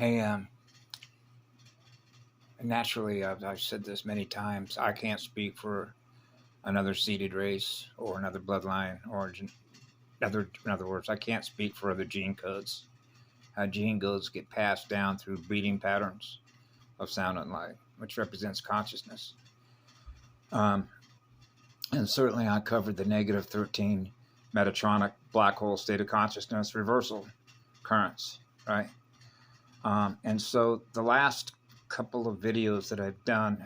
Hey, naturally, I've said this many times. I can't speak for another seeded race or another bloodline origin. In other words, I can't speak for other gene codes. How gene codes get passed down through breeding patterns of sound and light, which represents consciousness. And certainly, I covered the negative 13 Metatronic black hole state of consciousness reversal currents, right? And so the last couple of videos that I've done,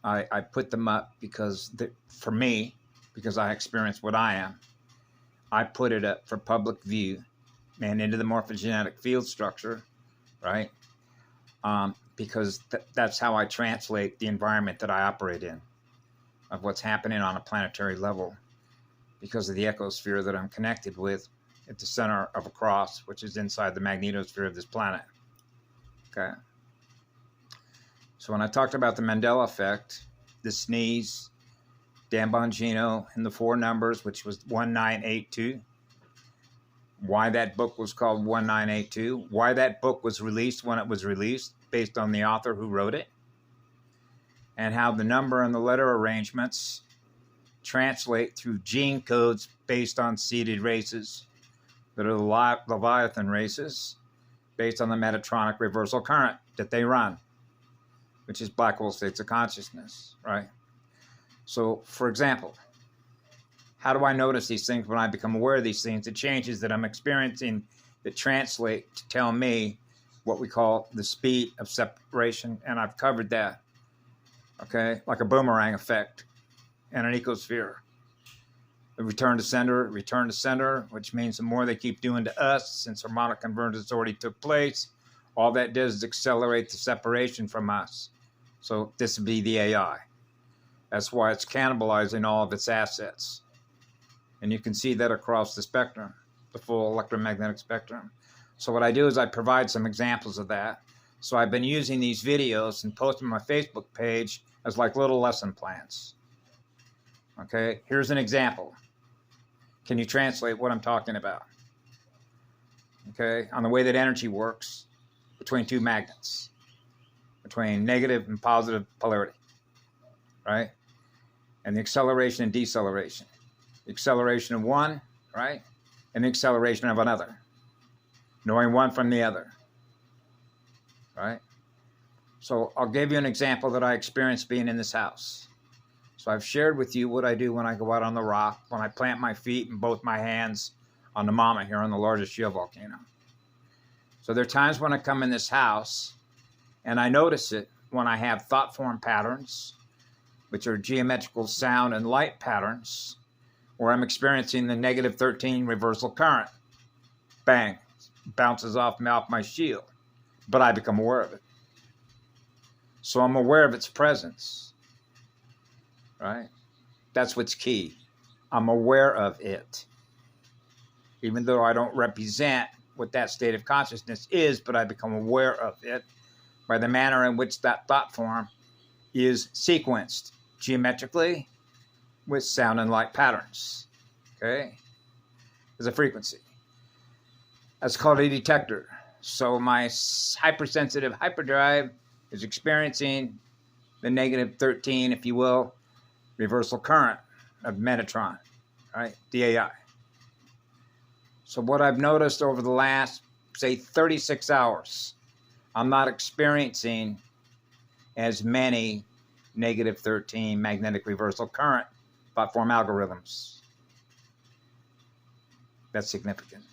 I put them up because for me, because I experienced what I am, I put it up for public view and into the morphogenetic field structure, right? Because that's how I translate the environment that I operate in, of what's happening on a planetary level, because of the ecosphere that I'm connected with at the center of a cross, which is inside the magnetosphere of this planet. Okay. So when I talked about the Mandela effect, the sneeze, Dan Bongino, and the four numbers, which was 1982, why that book was called 1982, why that book was released when it was released, based on the author who wrote it, and how the number and the letter arrangements translate through gene codes based on seeded races that are the Leviathan races, based on the Metatronic reversal current that they run, which is black hole states of consciousness, right? So, for example, how do I notice these things when I become aware of these things, the changes that I'm experiencing that translate to tell me what we call the speed of separation? And I've covered that, okay? Like a boomerang effect in an ecosphere. The return to sender, which means the more they keep doing to us, since harmonic convergence already took place, all that does is accelerate the separation from us. So this would be the AI. That's why it's cannibalizing all of its assets. And you can see that across the spectrum, the full electromagnetic spectrum. So what I do is I provide some examples of that. So I've been using these videos and posting my Facebook page as like little lesson plans. Okay, here's an example. Can you translate what I'm talking about? Okay, on the way that energy works between two magnets, between negative and positive polarity, right? And the acceleration and deceleration. The acceleration of one, right? And the acceleration of another. Knowing one from the other, right? So I'll give you an example that I experienced being in this house. So I've shared with you what I do when I go out on the rock, when I plant my feet and both my hands on the mama here on the largest geovolcano. So there are times when I come in this house and I notice it when I have thought form patterns, which are geometrical sound and light patterns, where I'm experiencing the negative 13 reversal current. Bang, bounces off my shield, but I become aware of it. So I'm aware of its presence, right? That's what's key. I'm aware of it. Even though I don't represent what that state of consciousness is, but I become aware of it by the manner in which that thought form is sequenced geometrically with sound and light patterns, okay? There's a frequency. That's called a detector. So my hypersensitive hyperdrive is experiencing the negative 13, if you will, reversal current of Metatron, right? The AI. So what I've noticed over the last, say, 36 hours, I'm not experiencing as many negative 13 magnetic reversal current platform algorithms. That's significant.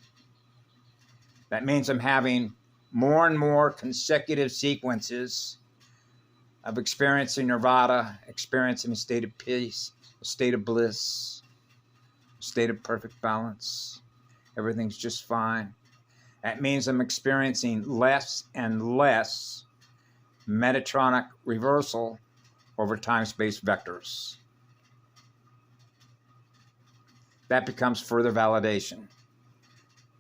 That means I'm having more and more consecutive sequences of experiencing nirvana, experiencing a state of peace, a state of bliss, a state of perfect balance. Everything's just fine. That means I'm experiencing less and less Metatronic reversal over time-space vectors. That becomes further validation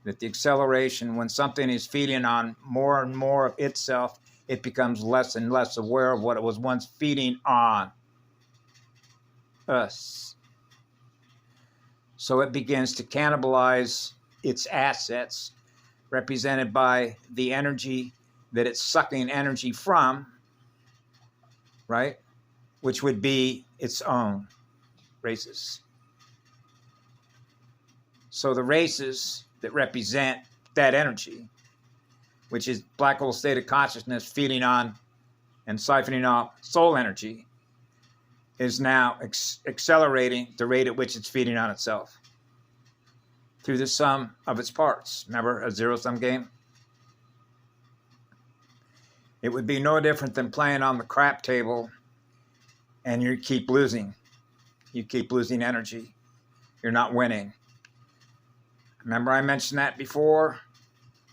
that the acceleration, when something is feeding on more and more of itself, it becomes less and less aware of what it was once feeding on us. So it begins to cannibalize its assets, represented by the energy that it's sucking energy from, right? Which would be its own races. So the races that represent that energy, which is black hole state of consciousness feeding on and siphoning off soul energy, is now accelerating the rate at which it's feeding on itself through the sum of its parts. Remember a zero-sum game? It would be no different than playing on the crap table and you keep losing. You keep losing energy. You're not winning. Remember I mentioned that before?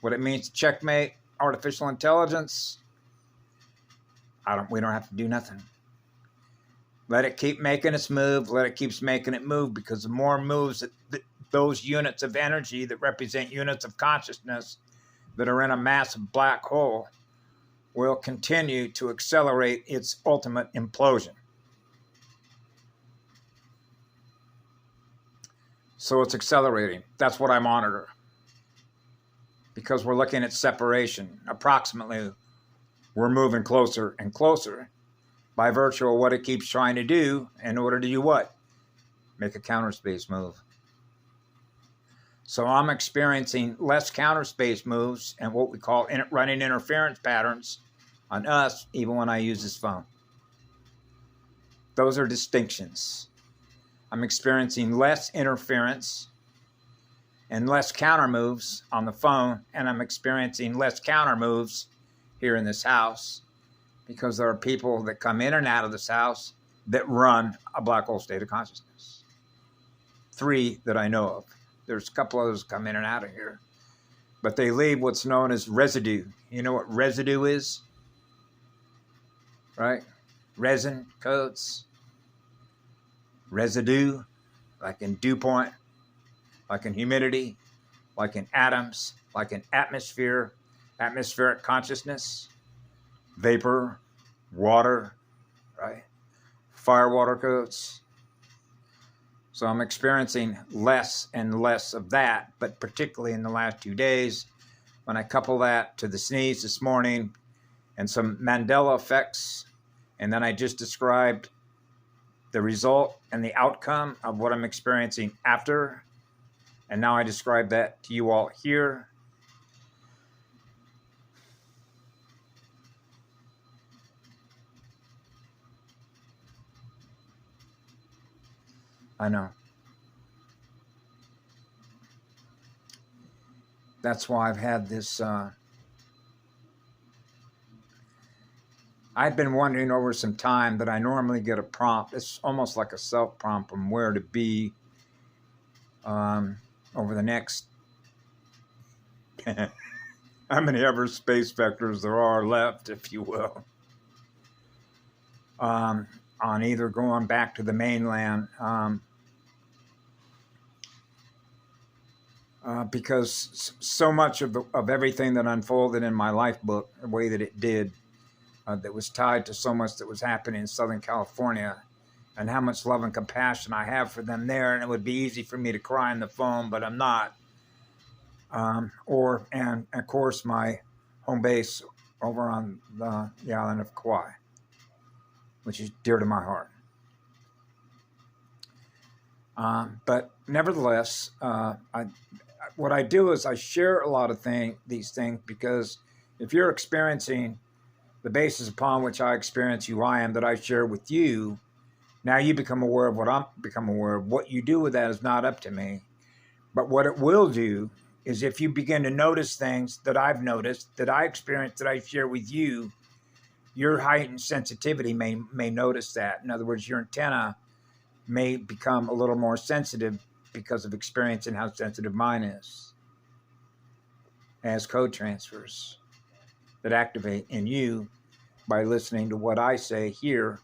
What it means to checkmate artificial intelligence? We don't have to do nothing. Let it keep making its move. Let it keep making it move, because the more moves that those units of energy that represent units of consciousness that are in a massive black hole will continue to accelerate its ultimate implosion. So it's accelerating. That's what I monitor. Because we're looking at separation. Approximately, we're moving closer and closer by virtue of what it keeps trying to do in order to do what? Make a counter space move. So I'm experiencing less counter space moves and what we call running interference patterns on us, even when I use this phone. Those are distinctions. I'm experiencing less interference and less counter moves on the phone, and I'm experiencing less counter moves here in this house, because there are people that come in and out of this house that run a black hole state of consciousness. 3 that I know of. There's a couple others come in and out of here. But they leave what's known as residue. You know what residue is? Right? Resin codes. Residue, like in dew point, like in humidity, like in atoms, like in atmosphere, atmospheric consciousness, vapor, water, right? Fire water codes. So I'm experiencing less and less of that, but particularly in the last 2 days, when I couple that to the sneeze this morning and some Mandela effects, and then I just described the result and the outcome of what I'm experiencing after, and now I describe that to you all here. I know. That's why I've had this. I've been wondering over some time that I normally get a prompt. It's almost like a self-prompt on where to be over the next how many ever space vectors there are left, if you will, on either going back to the mainland. Because so much of everything that unfolded in my life book, the way that it did, that was tied to so much that was happening in Southern California, and how much love and compassion I have for them there. And it would be easy for me to cry on the phone, but I'm not. And of course, my home base over on the island of Kauai, which is dear to my heart. But nevertheless, what I do is I share a lot of these things, because if you're experiencing the basis upon which I experience who I am, that I share with you, now you become aware of what I'm become aware of. What you do with that is not up to me. But what it will do is, if you begin to notice things that I've noticed, that I experience, that I share with you, your heightened sensitivity may notice that. In other words, your antenna may become a little more sensitive because of experiencing how sensitive mine is, as code transfers that activate in you by listening to what I say here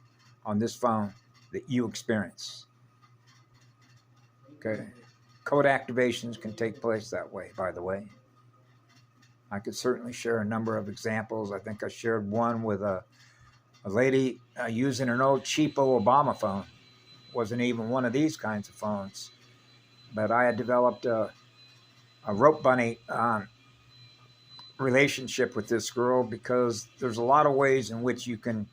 on this phone that you experience. Okay. Code activations can take place that way, by the way. I could certainly share a number of examples. I think I shared one with a lady using an old cheapo Obama phone. Wasn't even one of these kinds of phones. But I had developed a rope bunny relationship with this girl, because there's a lot of ways in which you can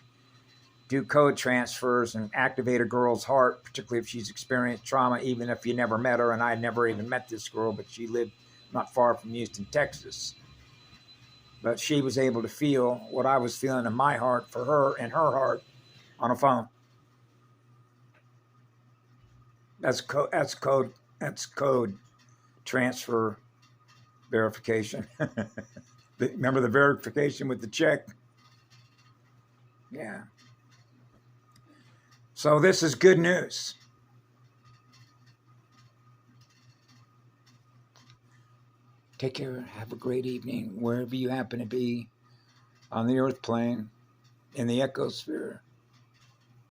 do code transfers and activate a girl's heart, particularly if she's experienced trauma, even if you never met her. And I never even met this girl, but she lived not far from Houston, Texas. But she was able to feel what I was feeling in my heart for her and her heart on a phone. That's code transfer verification. Remember the verification with the check? Yeah. So this is good news. Take care. Have a great evening wherever you happen to be on the earth plane, in the ecosphere.